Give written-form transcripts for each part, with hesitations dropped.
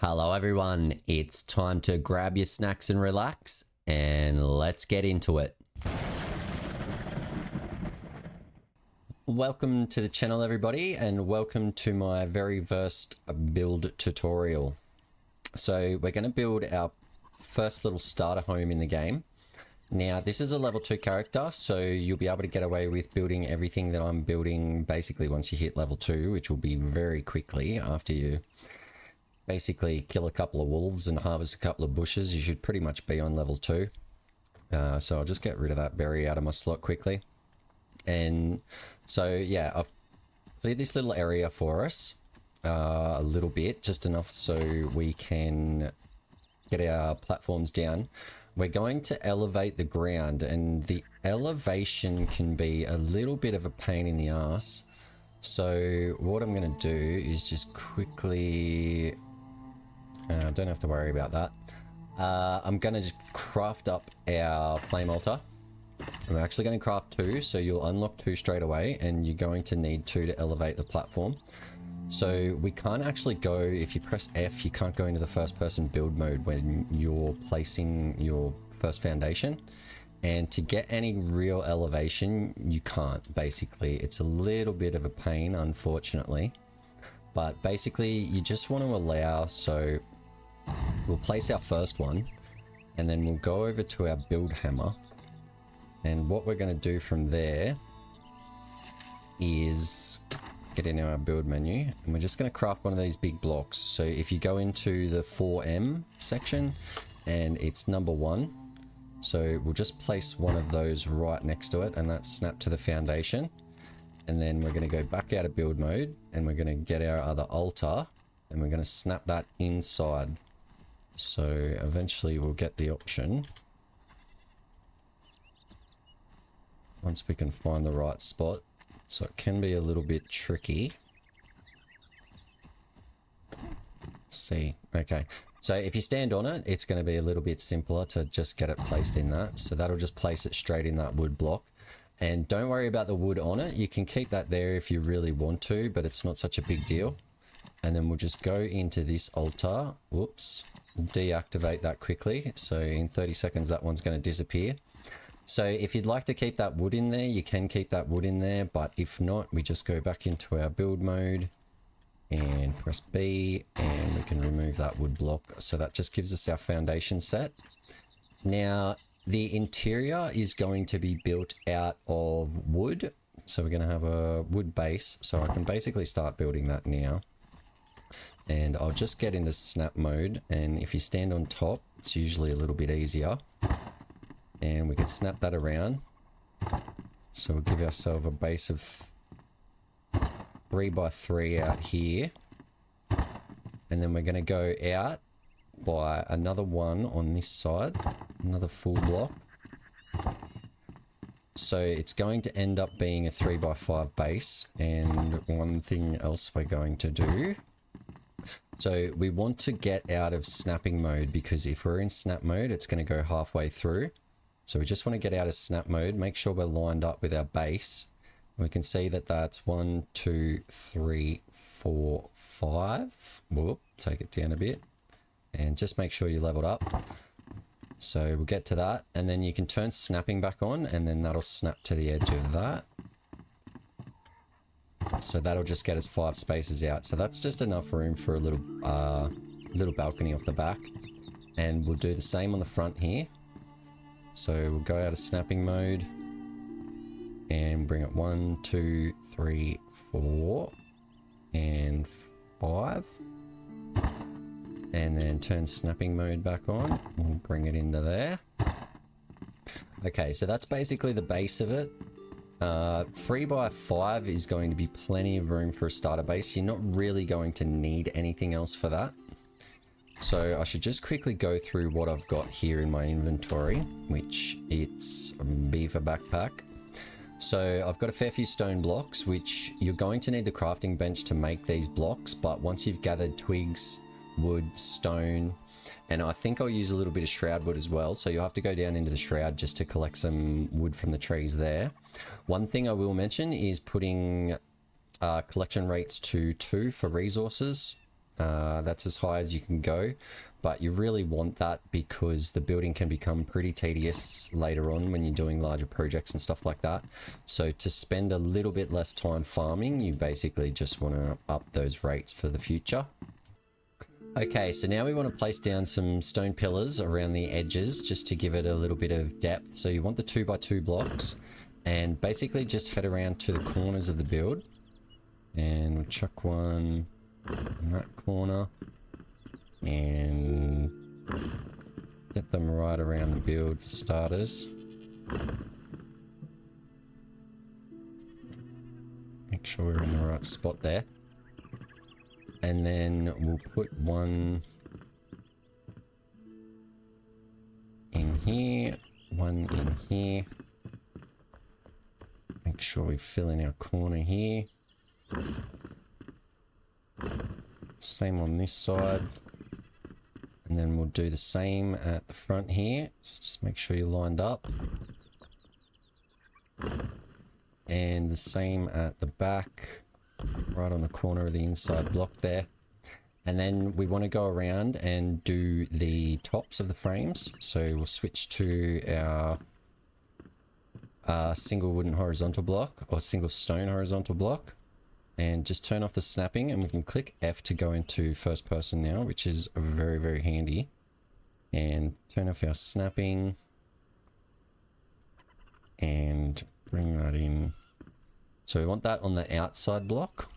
Hello everyone, it's time to grab your snacks and relax, and let's get into it. Welcome to the channel everybody, and welcome to my very first build tutorial. So we're going to build our first little starter home in the game. Now this is a level 2 character, so you'll be able to get away with building everything that I'm building basically once you hit level 2, which will be very quickly after you basically kill a couple of wolves and harvest a couple of bushes. You should pretty much be on level 2. So I'll just get rid of that berry out of my slot quickly. And so yeah, I've cleared this little area for us a little bit, just enough so we can get our platforms down. We're going to elevate the ground, and the elevation can be a little bit of a pain in the ass. So what I'm going to do is just quickly... don't have to worry about that. I'm going to just craft up our flame altar. I'm actually going to craft 2, so you'll unlock 2 straight away, and you're going to need 2 to elevate the platform. So we can't actually go, if you press F, you can't go into the first person build mode when you're placing your first foundation. And to get any real elevation, you can't, basically. It's a little bit of a pain, unfortunately. But basically, you just want to allow, so we'll place our first one, and then we'll go over to our build hammer. And what we're going to do from there is get into our build menu, and we're just going to craft one of these big blocks. So if you go into the 4M section, and it's number 1, so we'll just place one of those right next to it, and that's snapped to the foundation. And then we're going to go back out of build mode, and we're going to get our other altar, and we're going to snap that inside. So eventually we'll get the option, once we can find the right spot. So it can be a little bit tricky. Let's see. Okay. So if you stand on it, it's going to be a little bit simpler to just get it placed in that. So that'll just place it straight in that wood block. And don't worry about the wood on it. You can keep that there if you really want to, but it's not such a big deal. And then we'll just go into this altar. Whoops. Deactivate that quickly. So in 30 seconds, that one's going to disappear. So if you'd like to keep that wood in there, you can keep that wood in there. But if not, we just go back into our build mode and press B, and we can remove that wood block. So that just gives us our foundation set. Now, the interior is going to be built out of wood. So we're going to have a wood base. So I can basically start building that now. And I'll just get into snap mode. And if you stand on top, it's usually a little bit easier. And we can snap that around. So we'll give ourselves a base of 3 by 3 out here. And then we're going to go out by another one on this side, another full block. So it's going to end up being a 3 by 5 base. And one thing else we're going to do, so we want to get out of snapping mode, because if we're in snap mode, it's going to go halfway through. So we just want to get out of snap mode, make sure we're lined up with our base. We can see that that's 1, 2, 3, 4, 5. Whoop, take it down a bit. And just make sure you're leveled up. So we'll get to that, and then you can turn snapping back on, and then that'll snap to the edge of that. So that'll just get us 5 spaces out. So that's just enough room for a little balcony off the back. And we'll do the same on the front here. So we'll go out of snapping mode and bring it 1, 2, 3, 4, and 5. And then turn snapping mode back on. We'll bring it into there. Okay, so that's basically the base of it. 3 by 5 is going to be plenty of room for a starter base. You're not really going to need anything else for that. So I should just quickly go through what I've got here in my inventory, which it's a beaver backpack. So I've got a fair few stone blocks, which you're going to need the crafting bench to make these blocks. But once you've gathered twigs, wood, stone, and I think I'll use a little bit of shroud wood as well. So you'll have to go down into the shroud just to collect some wood from the trees there. One thing I will mention is putting collection rates to 2 for resources. That's as high as you can go, but you really want that because the building can become pretty tedious later on when you're doing larger projects and stuff like that. So to spend a little bit less time farming, you basically just want to up those rates for the future. Okay, so now we want to place down some stone pillars around the edges just to give it a little bit of depth. So you want the 2x2 blocks, and basically just head around to the corners of the build, and we'll chuck one in that corner and get them right around the build for starters. Make sure we're in the right spot there. And then we'll put one in here, one in here. Make sure we fill in our corner here. Same on this side. And then we'll do the same at the front here. So just make sure you're lined up. And the same at the back, right on the corner of the inside block there. And then we want to go around and do the tops of the frames. So we'll switch to our single wooden horizontal block or single stone horizontal block, and just turn off the snapping, and we can click F to go into first person now, which is very, very handy. And turn off our snapping and bring that in. So we want that on the outside block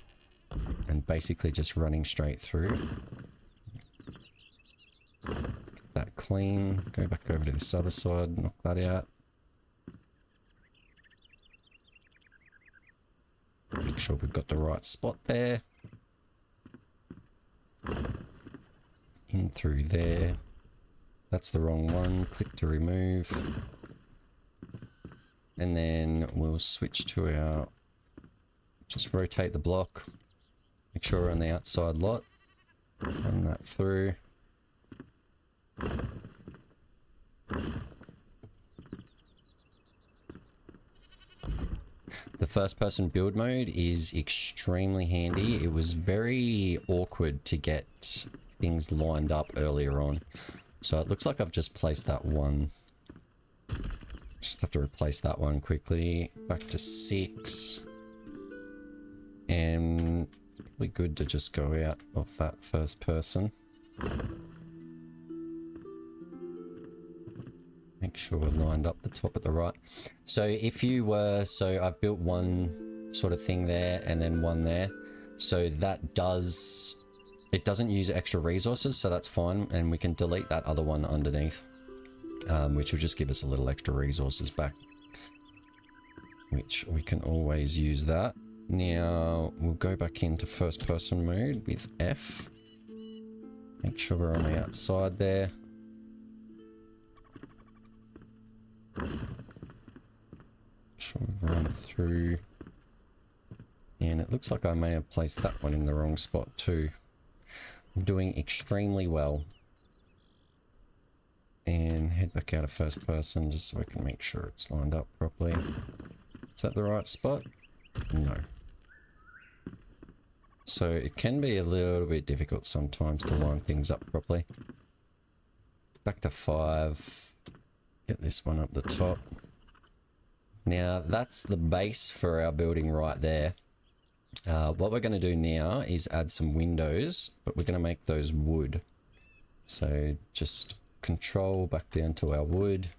and basically just running straight through. Get that clean, go back over to this other side, knock that out. Make sure we've got the right spot there. In through there. That's the wrong one. Click to remove. And then we'll switch to our... Just rotate the block. Make sure we're on the outside lot. Run that through. The first person build mode is extremely handy. It was very awkward to get things lined up earlier on. So it looks like I've just placed that one. Just have to replace that one quickly. Back to 6. And probably good to just go out of that first person. Make sure we're lined up the top at the right. So if you were, so I've built one sort of thing there and then one there. So that does, it doesn't use extra resources, so that's fine. And we can delete that other one underneath, which will just give us a little extra resources back, which we can always use that. Now we'll go back into first person mode with F. Make sure we're on the outside there. Make sure we've run through. And it looks like I may have placed that one in the wrong spot too. I'm doing extremely well. And head back out of first person just so I can make sure it's lined up properly. Is that the right spot? No. So it can be a little bit difficult sometimes to line things up properly. Back to 5. Get this one up the top. Now that's the base for our building right there. What we're going to do now is add some windows, but we're going to make those wood. So just control back down to our wood.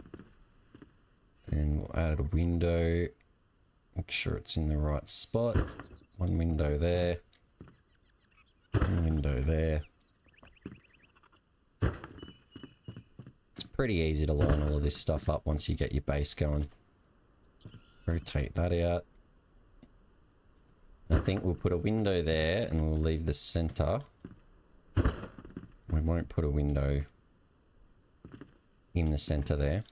And we'll add a window. Make sure it's in the right spot. One window there. One window there. It's pretty easy to line all of this stuff up once you get your base going. Rotate that out. I think we'll put a window there and we'll leave the center. We won't put a window in the center there.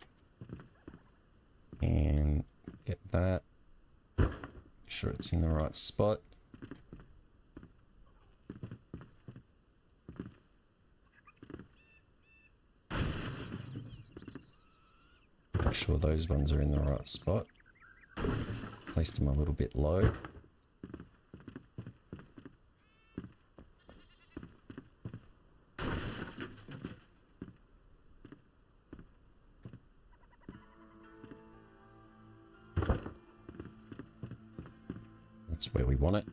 And get that. Make sure it's in the right spot. Make sure those ones are in the right spot. Placed them a little bit low. That's where we want it.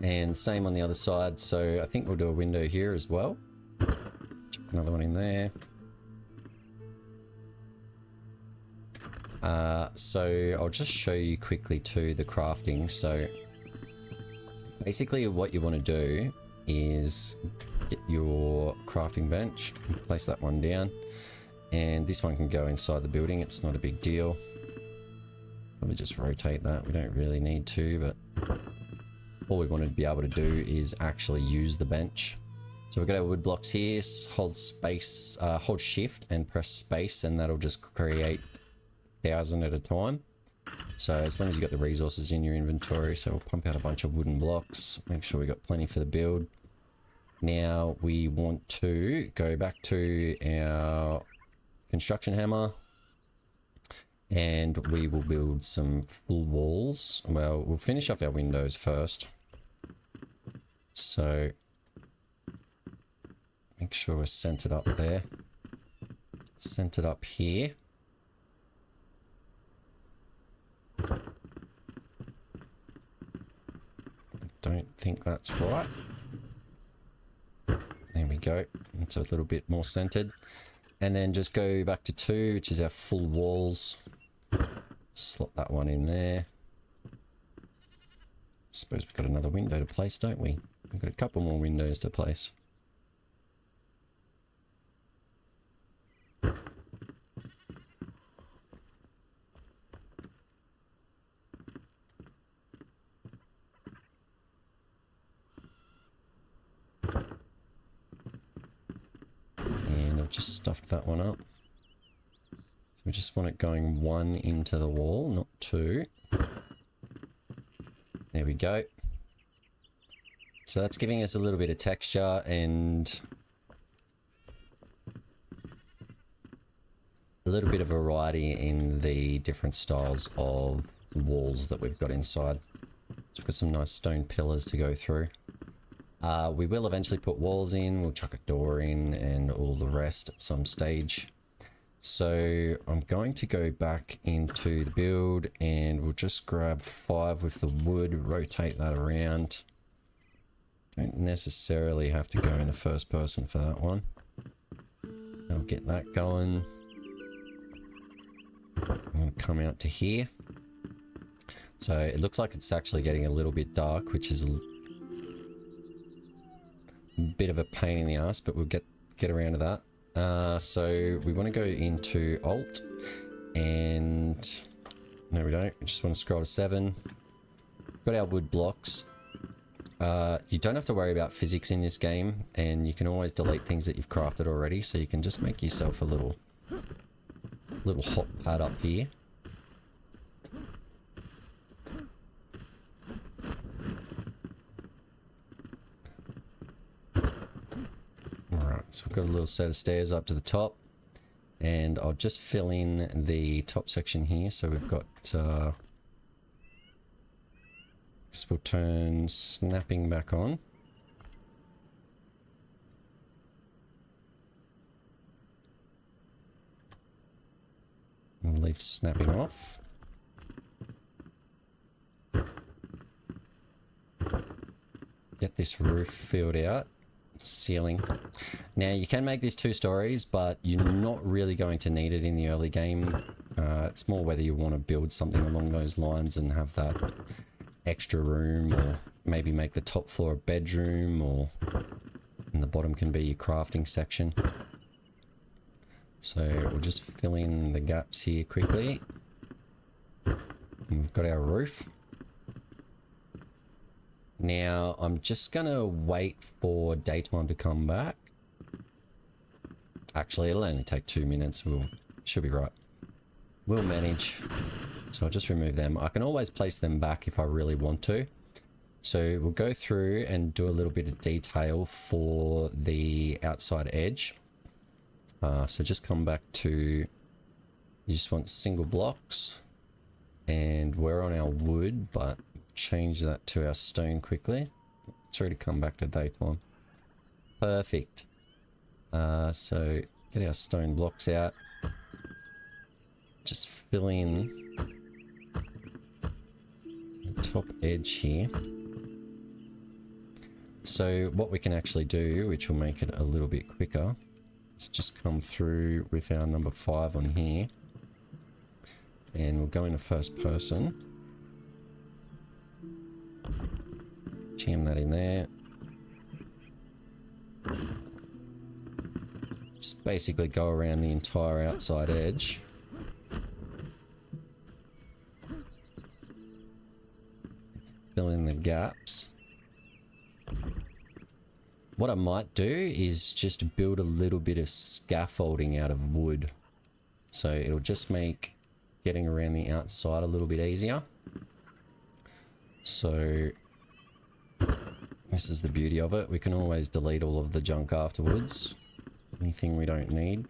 And same on the other side, so I think we'll do a window here as well. Chuck another one in there. So I'll just show you quickly too the crafting. So basically what you want to do is get your crafting bench and place that one down, and this one can go inside the building. It's not a big deal. Probably just rotate that. We don't really need to, but all we want to be able to do is actually use the bench. So we've got our wood blocks here. Hold space, hold shift and press space, and that'll just create 1,000 at a time. So as long as you've got the resources in your inventory, so we'll pump out a bunch of wooden blocks, make sure we got plenty for the build. Now we want to go back to our construction hammer, and we will build some full walls. Well, we'll finish off our windows first. So make sure we're centered up there. Centered up here. I don't think that's right. There we go. It's a little bit more centered. And then just go back to 2, which is our full walls. Slot that one in there. Suppose we've got another window to place, don't we? We've got a couple more windows to place. And I've just stuffed that one up. So we just want it going 1 into the wall, not 2. There we go. So that's giving us a little bit of texture and a little bit of variety in the different styles of walls that we've got inside. So we've got some nice stone pillars to go through. We will eventually put walls in, we'll chuck a door in and all the rest at some stage. So I'm going to go back into the build and we'll just grab 5 with the wood, rotate that around. Don't necessarily have to go into first person for that one. I'll get that going. I'm going to come out to here. So it looks like it's actually getting a little bit dark, which is a bit of a pain in the ass, but we'll get around to that. So we want to go into Alt, and no we don't, we just want to scroll to 7. We've got our wood blocks. You don't have to worry about physics in this game, and you can always delete things that you've crafted already, so you can just make yourself a little hot pad up here. So we've got a little set of stairs up to the top, and I'll just fill in the top section here. So we've got this will turn snapping back on. And leave snapping off. Get this roof filled out. Ceiling. Now you can make this 2 stories, but you're not really going to need it in the early game. It's more whether you want to build something along those lines and have that extra room, or maybe make the top floor a bedroom, or and the bottom can be your crafting section. So we'll just fill in the gaps here quickly. And we've got our roof. Now, I'm just going to wait for daytime to come back. Actually, it'll only take 2 minutes. Should be right. We'll manage. So I'll just remove them. I can always place them back if I really want to. So we'll go through and do a little bit of detail for the outside edge. So just come back to, you just want single blocks. And we're on our wood, but change that to our stone quickly. It's already come back to daytime. Perfect. So get our stone blocks out. Just fill in top edge here. So what we can actually do, which will make it a little bit quicker, is just come through with our number 5 on here. And we'll go into first person. Jam that in there. Just basically go around the entire outside edge. Fill in the gaps. What I might do is just build a little bit of scaffolding out of wood. So it'll just make getting around the outside a little bit easier. So this is the beauty of it. We can always delete all of the junk afterwards. Anything we don't need.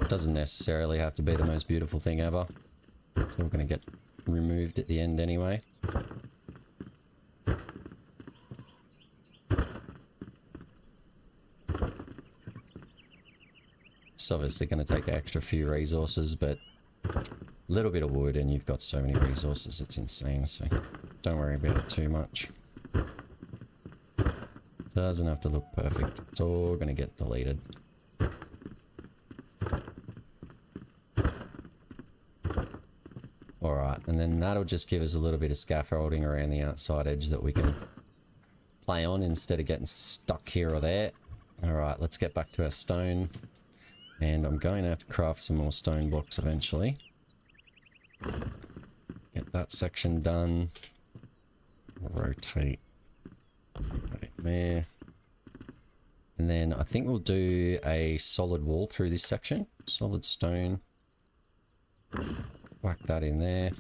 Doesn't necessarily have to be the most beautiful thing ever. It's all going to get removed at the end anyway. It's obviously going to take an extra few resources, but a little bit of wood and you've got so many resources, it's insane, so don't worry about it too much. Doesn't have to look perfect, it's all going to get deleted. Alright, and then that'll just give us a little bit of scaffolding around the outside edge that we can play on instead of getting stuck here or there. Alright, let's get back to our stone. And I'm going to have to craft some more stone blocks eventually. Get that section done. Rotate right there. And then I think we'll do a solid wall through this section. Solid stone. Whack that in there.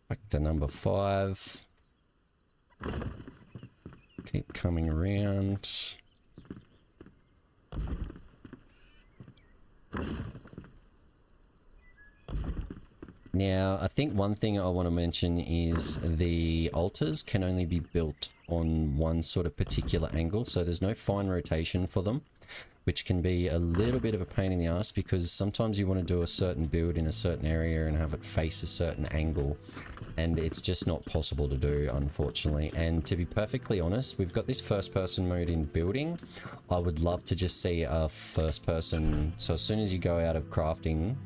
Back to number 5. Keep coming around. Now, I think one thing I want to mention is the altars can only be built on one sort of particular angle, so there's no fine rotation for them, which can be a little bit of a pain in the ass because sometimes you want to do a certain build in a certain area and have it face a certain angle, and it's just not possible to do, unfortunately. And to be perfectly honest, we've got this first person mode in building. I would love to just see a first person, so as soon as you go out of crafting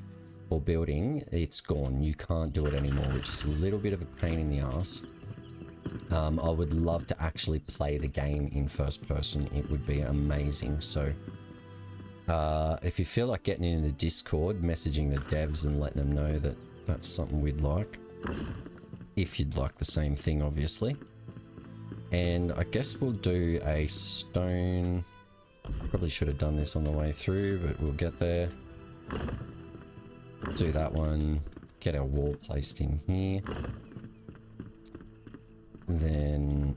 or building, it's gone. You can't do it anymore, which is a little bit of a pain in the ass. I would love to actually play the game in first person. It would be amazing. So if you feel like getting in the Discord, messaging the devs and letting them know that that's something we'd like. If you'd like the same thing, obviously. And I guess we'll do a stone. Probably should have done this on the way through, but we'll get there. Do that one. Get our wall placed in here. Then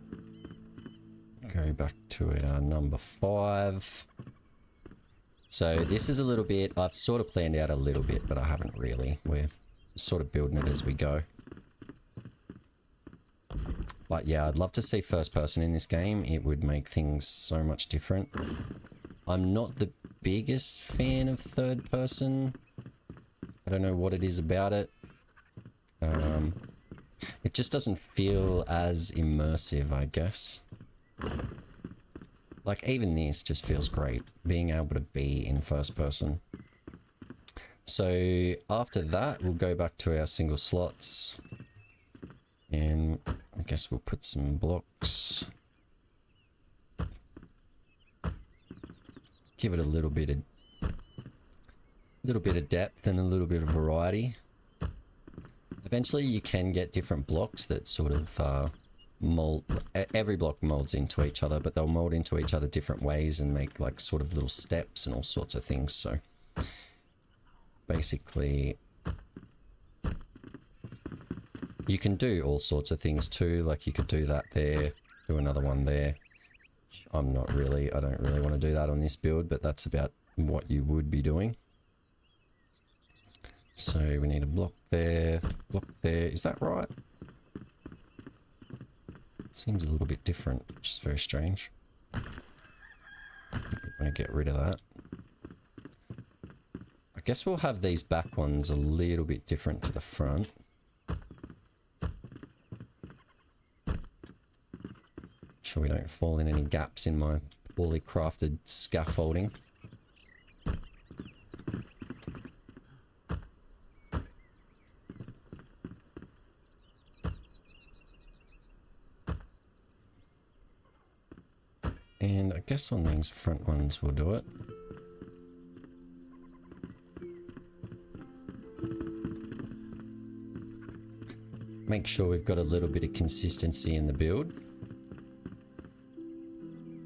go back to our number 5. So this is a little bit, I've sort of planned out a little bit, but I haven't really. We're sort of building it as we go. But yeah, I'd love to see first person in this game. It would make things so much different. I'm not the biggest fan of third person. I don't know what it is about it. It just doesn't feel as immersive, I guess. Like, even this just feels great, being able to be in first person. So, after that, we'll go back to our single slots. And I guess we'll put some blocks. Give it a little bit of depth and a little bit of variety. Eventually you can get different blocks that sort of mold. Every block molds into each other, but they'll mold into each other different ways and make like sort of little steps and all sorts of things. So basically you can do all sorts of things too. Like you could do that there, do another one there. I don't really want to do that on this build, but that's about what you would be doing. So we need a block there, block there. Is that right? Seems a little bit different, which is very strange. I'm going to get rid of that. I guess we'll have these back ones a little bit different to the front. Sure we don't fall in any gaps in my poorly crafted scaffolding. And I guess on these front ones we'll do it. Make sure we've got a little bit of consistency in the build.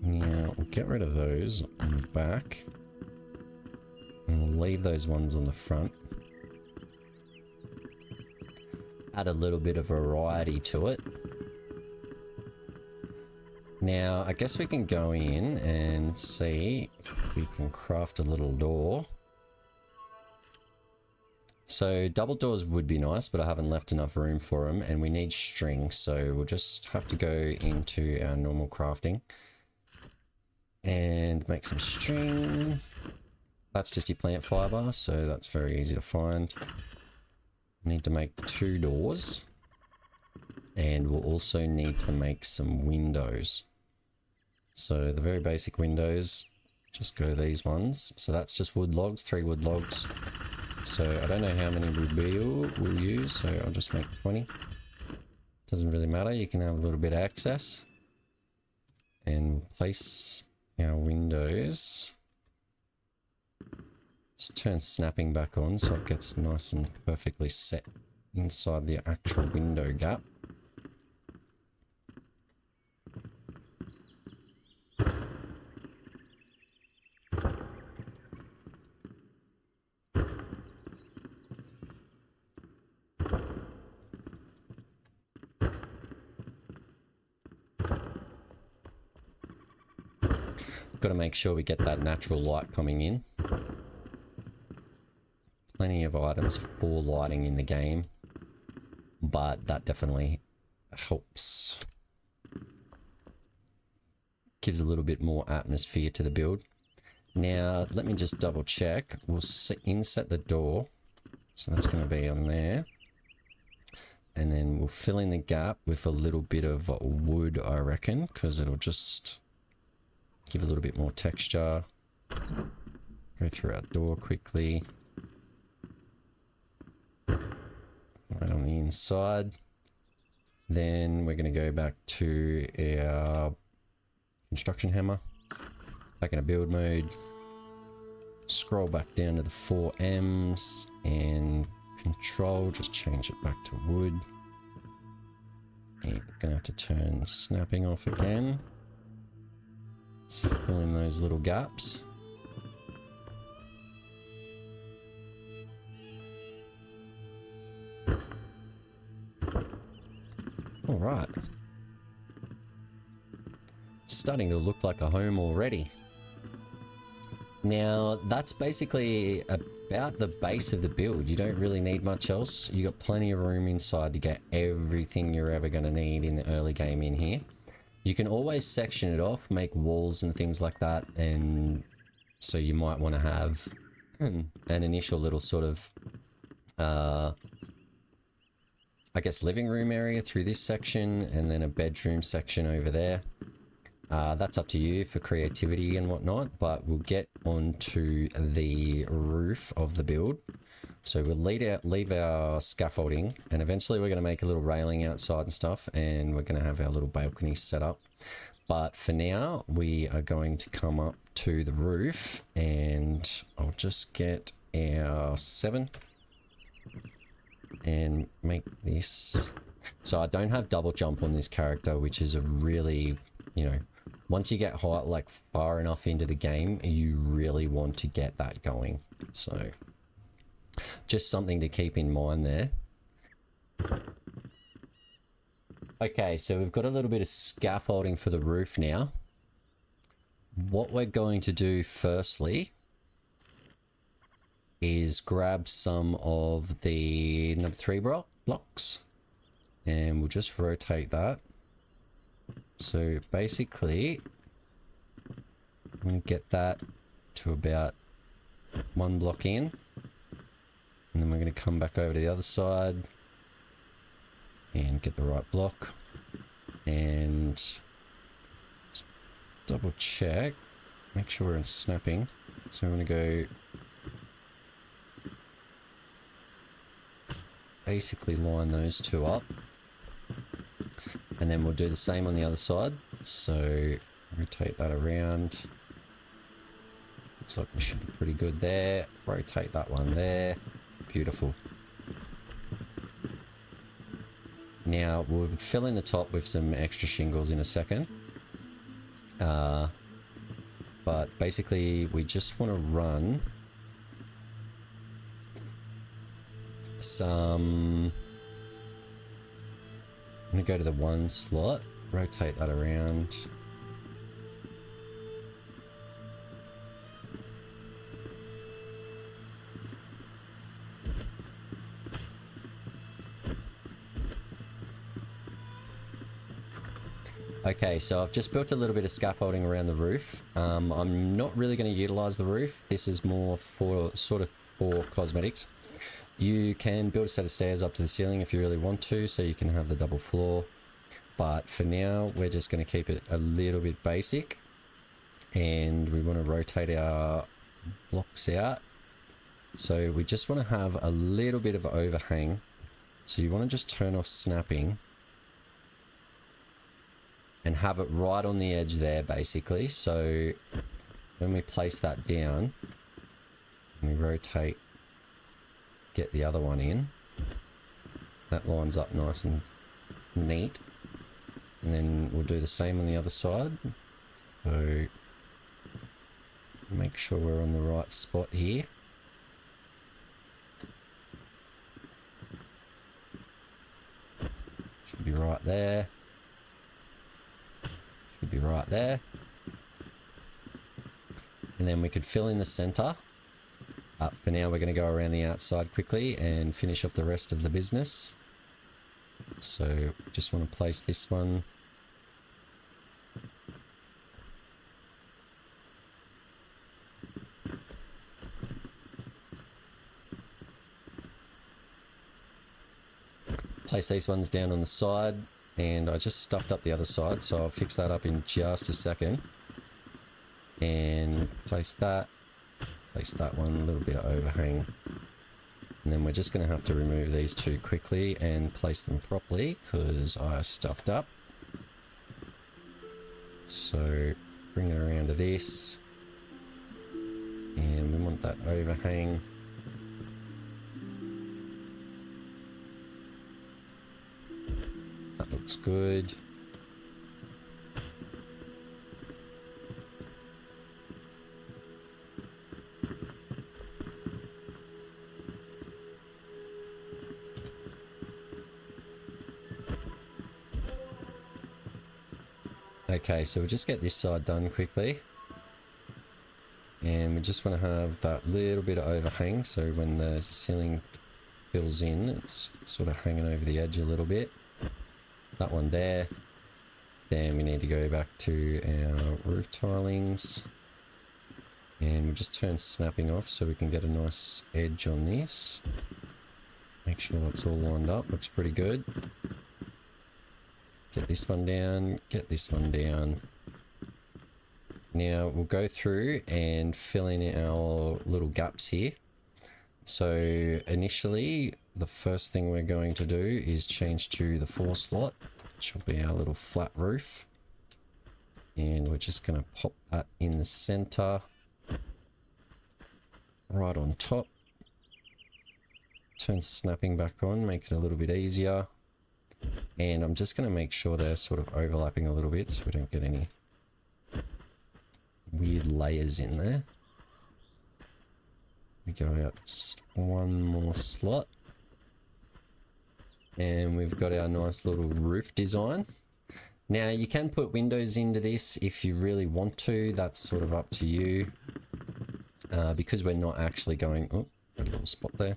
Now, we'll get rid of those on the back. And we'll leave those ones on the front. Add a little bit of variety to it. Now, I guess we can go in and see if we can craft a little door. So double doors would be nice, but I haven't left enough room for them, and we need string, so we'll just have to go into our normal crafting and make some string. That's just your plant fiber, so that's very easy to find. Need to make 2 doors, and we'll also need to make some windows. So the very basic windows, just go to these ones. So that's just wood logs, 3 wood logs. So I don't know how many we'll use, so I'll just make 20. Doesn't really matter, you can have a little bit of excess. And place our windows. Just turn snapping back on so it gets nice and perfectly set inside the actual window gap. Got to make sure we get that natural light coming in. Plenty of items for lighting in the game, but that definitely helps. Gives a little bit more atmosphere to the build. Now, let me just double check. We'll inset the door. So that's going to be on there. And then we'll fill in the gap with a little bit of wood, I reckon, because it'll just give a little bit more texture. Go through our door quickly. Right on the inside. Then we're going to go back to our construction hammer. Back in a build mode. Scroll back down to the 4 M's and control. Just change it back to wood. And we're going to have to turn snapping off again. Let's fill in those little gaps. All right. It's starting to look like a home already. Now, that's basically about the base of the build. You don't really need much else. You got plenty of room inside to get everything you're ever going to need in the early game in here. You can always section it off, make walls and things like that, and so you might want to have an initial little sort of, I guess, living room area through this section, and then a bedroom section over there. That's up to you for creativity and whatnot, but we'll get onto the roof of the build. So we'll leave our scaffolding, and eventually we're going to make a little railing outside and stuff, and we're going to have our little balcony set up. But for now, we are going to come up to the roof, and I'll just get our 7 and make this. So I don't have double jump on this character, which is a really, you know, once you get high, like far enough into the game, you really want to get that going. So just something to keep in mind there. Okay, so we've got a little bit of scaffolding for the roof now. What we're going to do firstly is grab some of the number 3 blocks, and we'll just rotate that. So basically, I'm going to get that to about 1 block in. And then we're going to come back over to the other side and get the right block. And just double check, make sure we're in snapping. So I'm going to go basically line those two up. And then we'll do the same on the other side. So rotate that around. Looks like we should be pretty good there. Rotate that one there. Beautiful. Now we'll fill in the top with some extra shingles in a second. But basically we just want to run some... I'm going to go to the one slot, rotate that around. Okay, so I've just built a little bit of scaffolding around the roof. I'm not really going to utilize the roof. This is more for for cosmetics. You can build a set of stairs up to the ceiling if you really want to, so you can have the double floor. But for now, we're just going to keep it a little bit basic. And we want to rotate our blocks out. So we just want to have a little bit of overhang. So you want to just turn off snapping. And have it right on the edge there, basically. So when we place that down, we rotate, get the other one in. That lines up nice and neat. And then we'll do the same on the other side. So make sure we're on the right spot here. Should be right there. Should be right there. And then we could fill in the center. For now, we're going to go around the outside quickly and finish off the rest of the business. So just want to place this one. Place these ones down on the side, and I just stuffed up the other side, so I'll fix that up in just a second. And place that one, a little bit of overhang. And then we're just going to have to remove these two quickly and place them properly because I stuffed up. So bring it around to this. And we want that overhang. That looks good. Okay, so we'll just get this side done quickly. And we just want to have that little bit of overhang, so when the ceiling fills in, it's sort of hanging over the edge a little bit. That one there. Then we need to go back to our roof tilings. And we'll just turn snapping off so we can get a nice edge on this. Make sure that's all lined up, looks pretty good. Get this one down, get this one down. Now we'll go through and fill in our little gaps here. So initially, the first thing we're going to do is change to the 4 slot, which will be our little flat roof. And we're just going to pop that in the center, right on top. Turn snapping back on, make it a little bit easier. And I'm just going to make sure they're sort of overlapping a little bit so we don't get any weird layers in there. We go out just one more slot. And we've got our nice little roof design. Now you can put windows into this if you really want to, that's sort of up to you. Because we're not actually going... Oh, got a little spot there.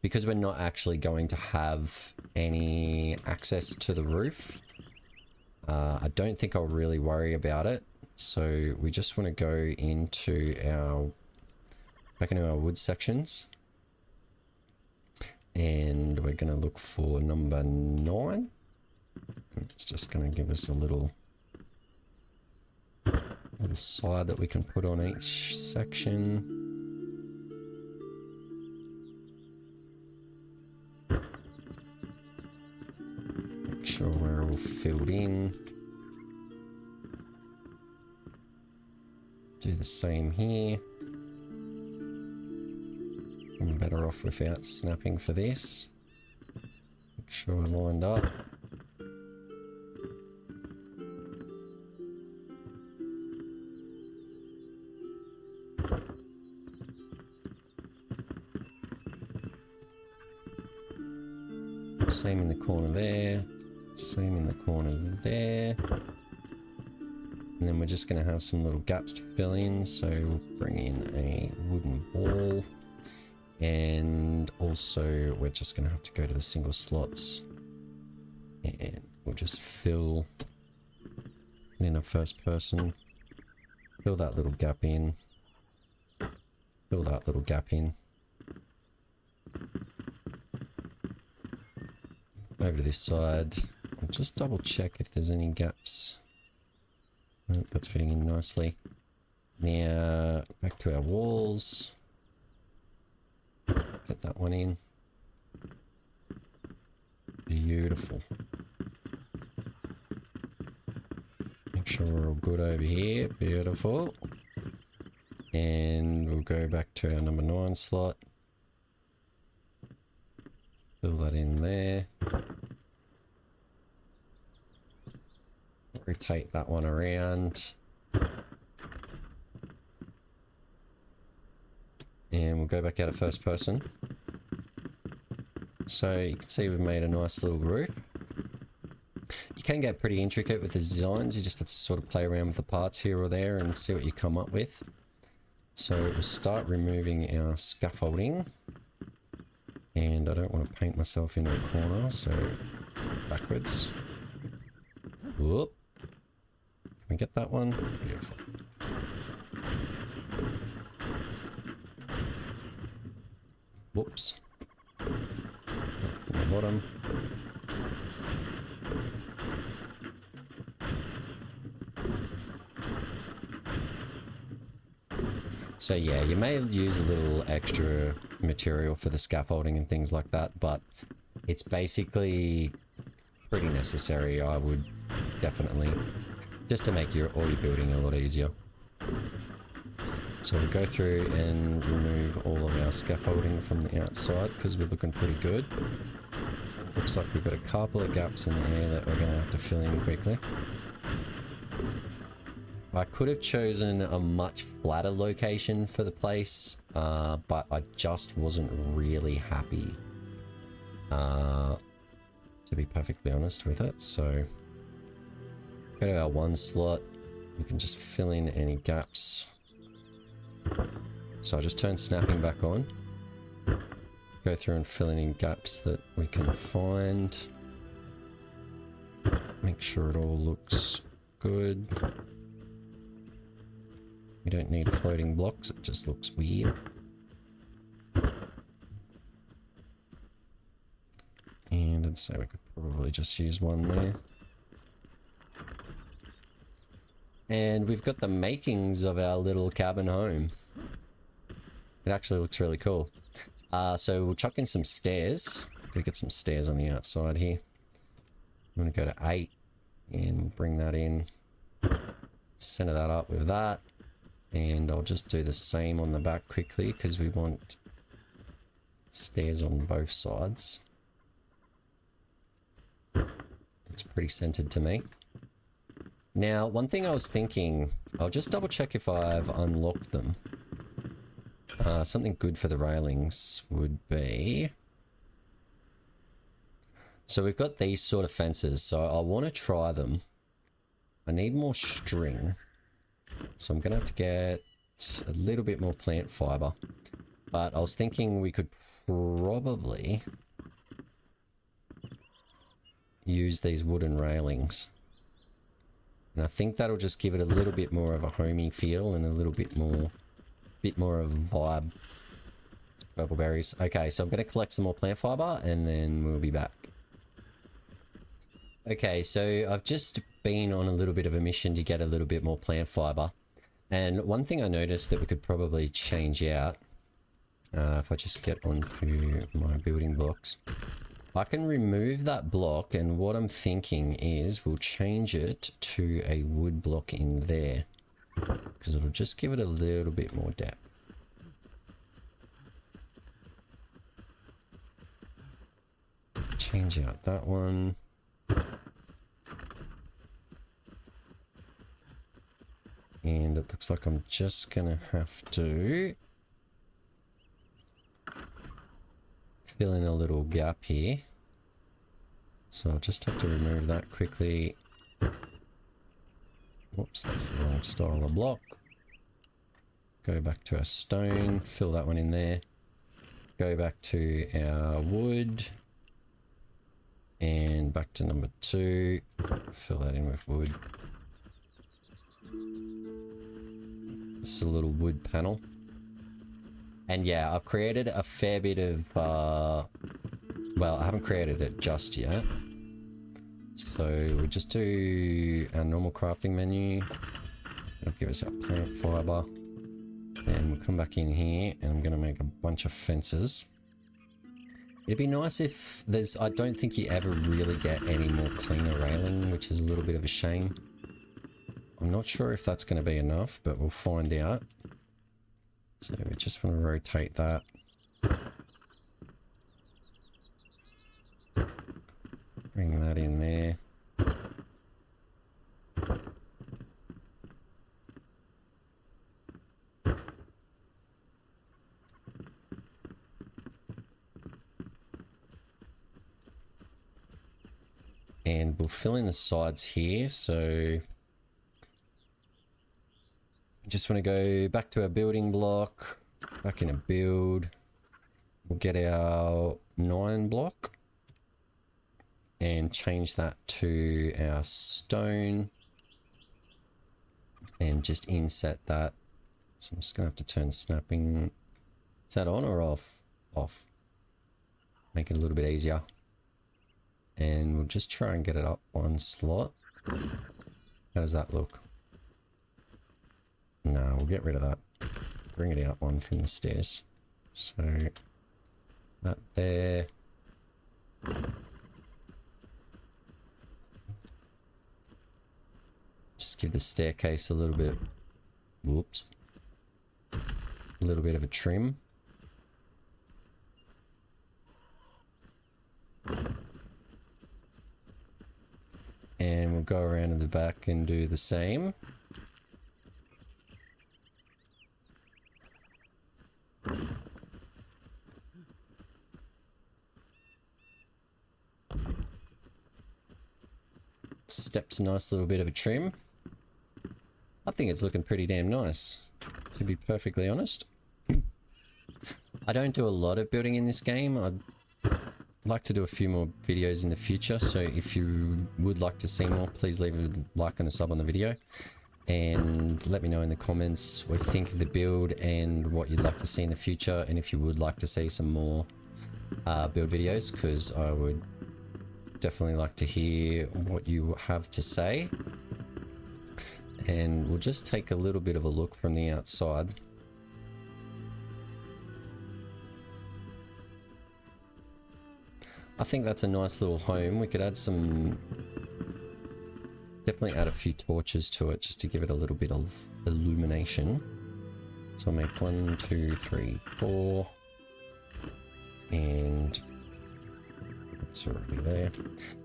Because we're not actually going to have any access to the roof, I don't think I'll really worry about it. So we just want to go into back into our wood sections. And we're going to look for number 9. It's just going to give us a little side that we can put on each section. Make sure we're all filled in. Do the same here. I'm better off without snapping for this. Make sure we're lined up. Same in the corner there. Same in the corner there. And then we're just going to have some little gaps to fill in. So we'll bring in a wooden ball. And also we're just going to have to go to the single slots. And we'll just fill in a first person. Fill that little gap in. Fill that little gap in. Over to this side. I'll just double check if there's any gaps. Nope, that's fitting in nicely. Now, back to our walls. Get that one in. Beautiful. Make sure we're all good over here. Beautiful. And we'll go back to our number 9 slot. Fill that in there. Rotate that one around. And we'll go back out of first person. So you can see we've made a nice little roof. You can get pretty intricate with the designs. You just have to sort of play around with the parts here or there and see what you come up with. So we'll start removing our scaffolding. And I don't want to paint myself into a corner, so backwards. Whoop. Can we get that one? Beautiful. Whoops. From the bottom. So yeah, you may use a little extra material for the scaffolding and things like that, but it's basically pretty necessary, I would definitely, just to make all your building a lot easier. So we'll go through and remove all of our scaffolding from the outside because we're looking pretty good. Looks like we've got a couple of gaps in there that we're going to have to fill in quickly. I could have chosen a much flatter location for the place, but I just wasn't really happy, to be perfectly honest with it. So go to our 1 slot, we can just fill in any gaps. So I just turn snapping back on, go through and fill in any gaps that we can find, make sure it all looks good. We don't need floating blocks, it just looks weird. And I'd say we could probably just use one there. And we've got the makings of our little cabin home. It actually looks really cool. So we'll chuck in some stairs. Gotta get some stairs on the outside here. I'm gonna go to 8 and bring that in. Center that up with that. And I'll just do the same on the back quickly because we want stairs on both sides. Looks pretty centered to me. Now, one thing I was thinking, I'll just double check if I've unlocked them. Something good for the railings would be... So we've got these sort of fences, so I want to try them. I need more string. So I'm going to have to get a little bit more plant fiber. But I was thinking we could probably use these wooden railings. And I think that'll just give it a little bit more of a homey feel and a little bit more of a vibe. Let's Purple berries. Okay, so I'm going to collect some more plant fiber and then we'll be back. Okay, so I've just been on a little bit of a mission to get a little bit more plant fiber. And one thing I noticed that we could probably change out, if I just get onto my building blocks, I can remove that block, and what I'm thinking is we'll change it to a wood block in there, because it'll just give it a little bit more depth. Change out that one. And it looks like I'm just gonna have to fill in a little gap here. So I'll just have to remove that quickly. Whoops, that's the wrong style of block. Go back to our stone, fill that one in there. Go back to our wood. And back to number 2. Fill that in with wood. It's a little wood panel. And yeah, I've created a fair bit of, well, I haven't created it just yet. So we'll just do our normal crafting menu. It'll give us our plant fiber. And we'll come back in here and I'm going to make a bunch of fences. It'd be nice if there's, I don't think you ever really get any more cleaner railing, which is a little bit of a shame. I'm not sure if that's going to be enough, but we'll find out. So we just want to rotate that. Bring that in there. And we'll fill in the sides here, so just want to go back to our building block, back in a build. We'll get our 9 block and change that to our stone and just inset that. So I'm just gonna have to turn snapping. Is that on or off? Off. Make it a little bit easier. And we'll just try and get it up one slot. How does that look? No, we'll get rid of that. Bring it out one from the stairs. So that there. Just give the staircase a little bit, whoops, a little bit of a trim. And we'll go around in the back and do the same. Steps a nice little bit of a trim. I think it's looking pretty damn nice, to be perfectly honest. I don't do a lot of building in this game. I'd like to do a few more videos in the future, so if you would like to see more, please leave a like and a sub on the video. And let me know in the comments what you think of the build and what you'd like to see in the future, and if you would like to see some more build videos, because I would definitely like to hear what you have to say. And we'll just take a little bit of a look from the outside. I think that's a nice little home. We could add some, definitely add a few torches to it just to give it a little bit of illumination. So I'll make 1, 2, 3, 4, and it's already there.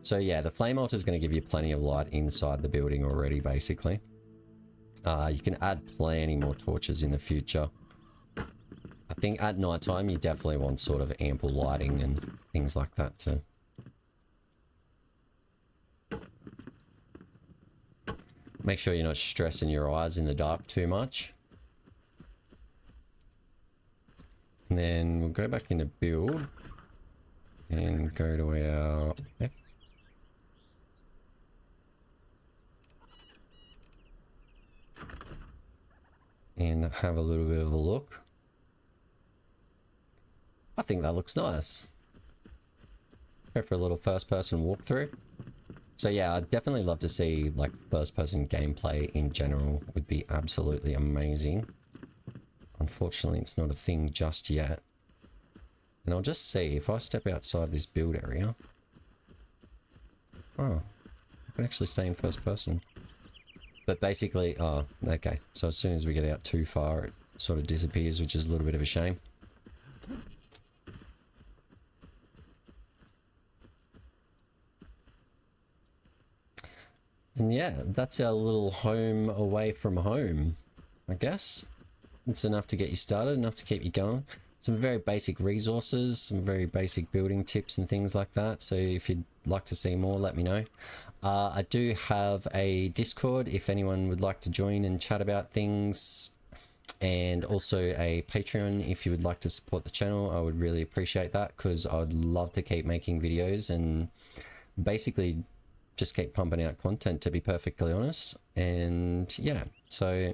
So yeah, the flame altar is going to give you plenty of light inside the building already, basically. You can add plenty more torches in the future. I think at night time you definitely want sort of ample lighting and things like that to make sure you're not stressing your eyes in the dark too much. And then we'll go back into build and go to our and have a little bit of a look. I think that looks nice. Go for a little first-person walkthrough. So yeah, I'd definitely love to see like first-person gameplay in general. Would be absolutely amazing. Unfortunately, it's not a thing just yet. And I'll just see if I step outside this build area. Oh, I can actually stay in first person. But basically, oh, okay. So as soon as we get out too far, it sort of disappears, which is a little bit of a shame. And yeah, that's our little home away from home, I guess. It's enough to get you started, enough to keep you going. Some very basic resources, some very basic building tips and things like that. So if you'd like to see more, let me know. I do have a Discord if anyone would like to join and chat about things. And also a Patreon if you would like to support the channel. I would really appreciate that because I'd love to keep making videos and basically just keep pumping out content, to be perfectly honest. And yeah, so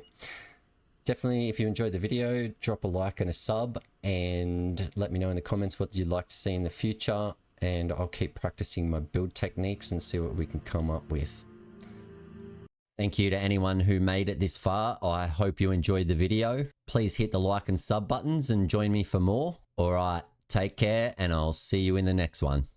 definitely if you enjoyed the video, drop a like and a sub and let me know in the comments what you'd like to see in the future, and I'll keep practicing my build techniques and see what we can come up with. Thank you to anyone who made it this far. I hope you enjoyed the video. Please hit the like and sub buttons and join me for more. All right, take care and I'll see you in the next one.